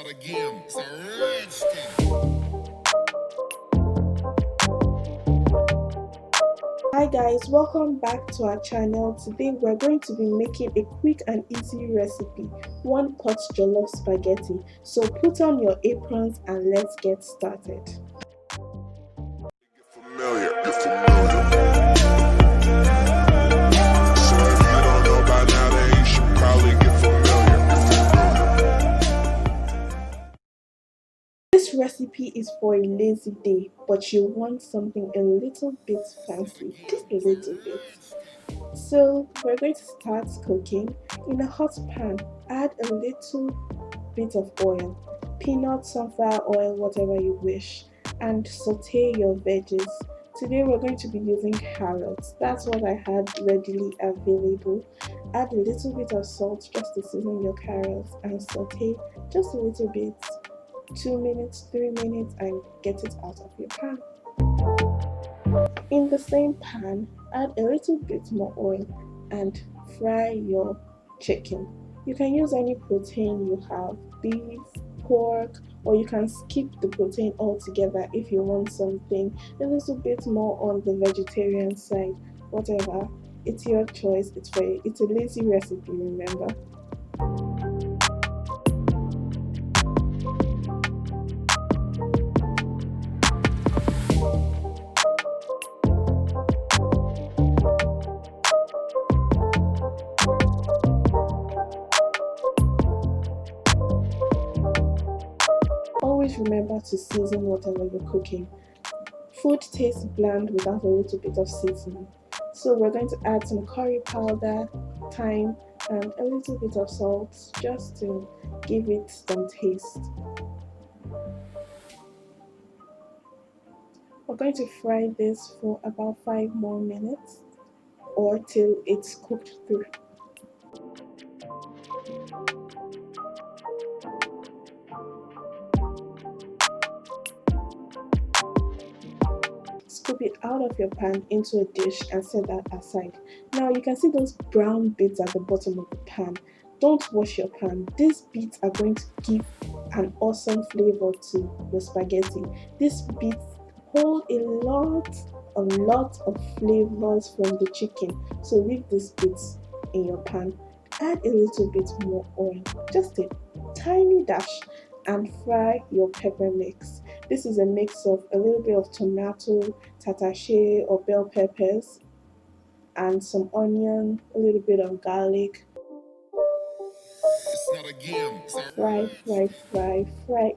not a game, it's a rich thing. Hi guys, welcome back to our channel. Today we're going to be making a quick and easy recipe, one pot jollof spaghetti. So put on your aprons and let's get started. Get familiar. So if you don't know by now, then you should probably get familiar. This recipe is for a lazy day, but you want something a little bit fancy, just a little bit. So we're going to start cooking. In a hot pan, add a little bit of oil, peanut, sunflower oil, whatever you wish, and saute your veggies. Today we're going to be using carrots. That's what I had readily available. Add a little bit of salt just to season your carrots and saute just a little bit, 2 minutes, 3 minutes, and get it out of your pan. In the same pan, add a little bit more oil and fry your chicken. You can use any protein you have, beef, pork, or you can skip the protein altogether if you want something a little bit more on the vegetarian side. Whatever, it's your choice. It's a lazy recipe, remember. Always remember to season whatever you're cooking. Food tastes bland without a little bit of seasoning. So we're going to add some curry powder, thyme, and a little bit of salt just to give it some taste. We're going to fry this for about 5 more minutes or till it's cooked through. Scoop it out of your pan into a dish and set that aside. Now you can see those brown bits at the bottom of the pan. Don't wash your pan. These bits are going to give an awesome flavor to the spaghetti. These bits hold a lot of flavors from the chicken. So leave these bits in your pan. Add a little bit more oil, just a tiny dash, and fry your pepper mix. This is a mix of a little bit of tomato, tatashe or bell peppers, and some onion, a little bit of garlic. It's not a game, it's a Fry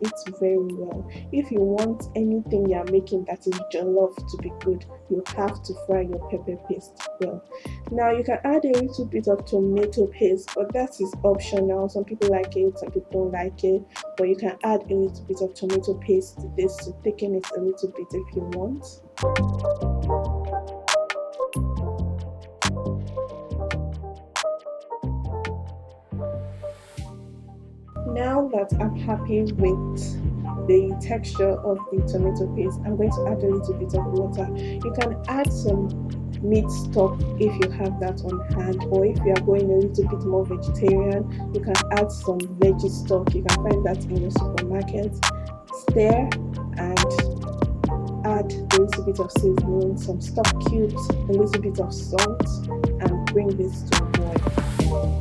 it very well. If you want anything you're making that is jollof to be good, you have to fry your pepper paste well. Now you can add a little bit of tomato paste, but that is optional. Some people like it, some people don't like it, but you can add a little bit of tomato paste to this to thicken it a little bit if you want. Now that I'm happy with the texture of the tomato paste, I'm going to add a little bit of water. You can add some meat stock if you have that on hand, or if you are going a little bit more vegetarian, you can add some veggie stock. You can find that in your supermarket. Stir and add a little bit of seasoning, some stock cubes, a little bit of salt, and bring this to a boil.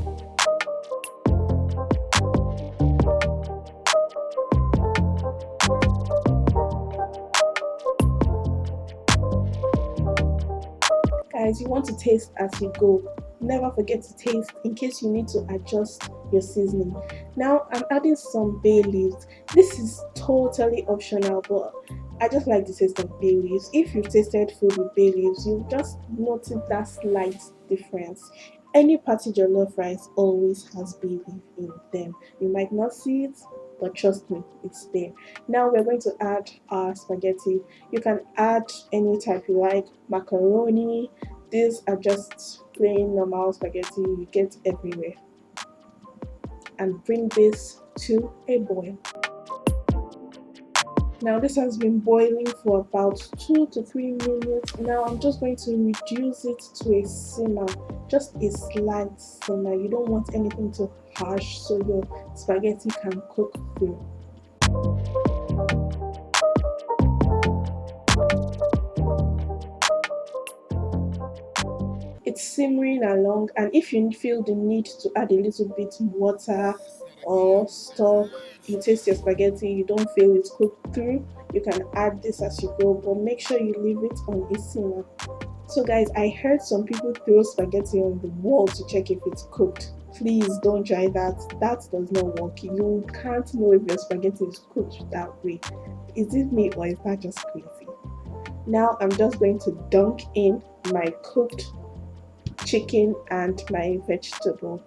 Guys, you want to taste as you go. Never forget to taste in case you need to adjust your seasoning. Now I'm adding some bay leaves. This is totally optional, but I just like the taste of bay leaves. If you've tasted food with bay leaves, you'll just notice that slight difference. Any party jollof rice always has bay leaf in them. You might not see it, but trust me, it's there. Now we're going to add our spaghetti. You can add any type you like, macaroni. These are just plain normal spaghetti you get everywhere. And bring this to a boil. Now this has been boiling for about 2 to 3 minutes. Now I'm just going to reduce it to a simmer, just a slight simmer. You don't want anything to harsh so your spaghetti can cook through. It's simmering along, and if you feel the need to add a little bit water or stock, you taste your spaghetti, you don't feel it's cooked through, you can add this as you go, but make sure you leave it on a simmer. So guys, I heard some people throw spaghetti on the wall to check if it's cooked. Please don't try that. That does not work. You can't know if your spaghetti is cooked that way. Is it me or is that just crazy? Now I'm just going to dunk in my cooked chicken and my vegetable.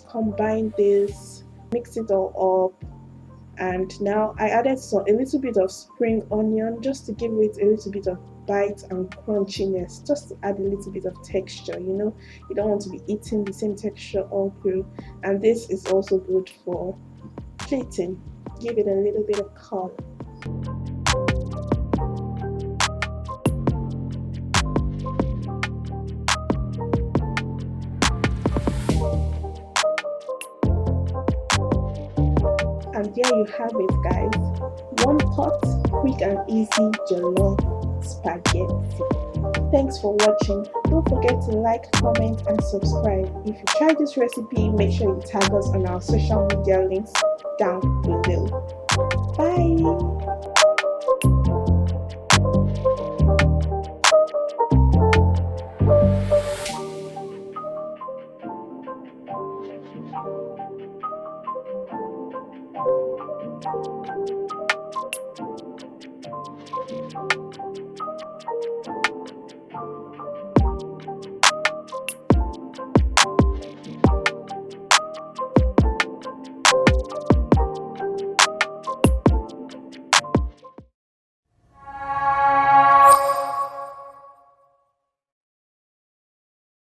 Combine this, mix it all up, and now I added a little bit of spring onion just to give it a little bit of bite and crunchiness, just to add a little bit of texture. You don't want to be eating the same texture all through. And this is also good for plating, give it a little bit of color. And there you have it, guys. One pot, quick and easy jollof spaghetti. Thanks for watching. Don't forget to like, comment, and subscribe. If you try this recipe, make sure you tag us on our social media links down below. Bye!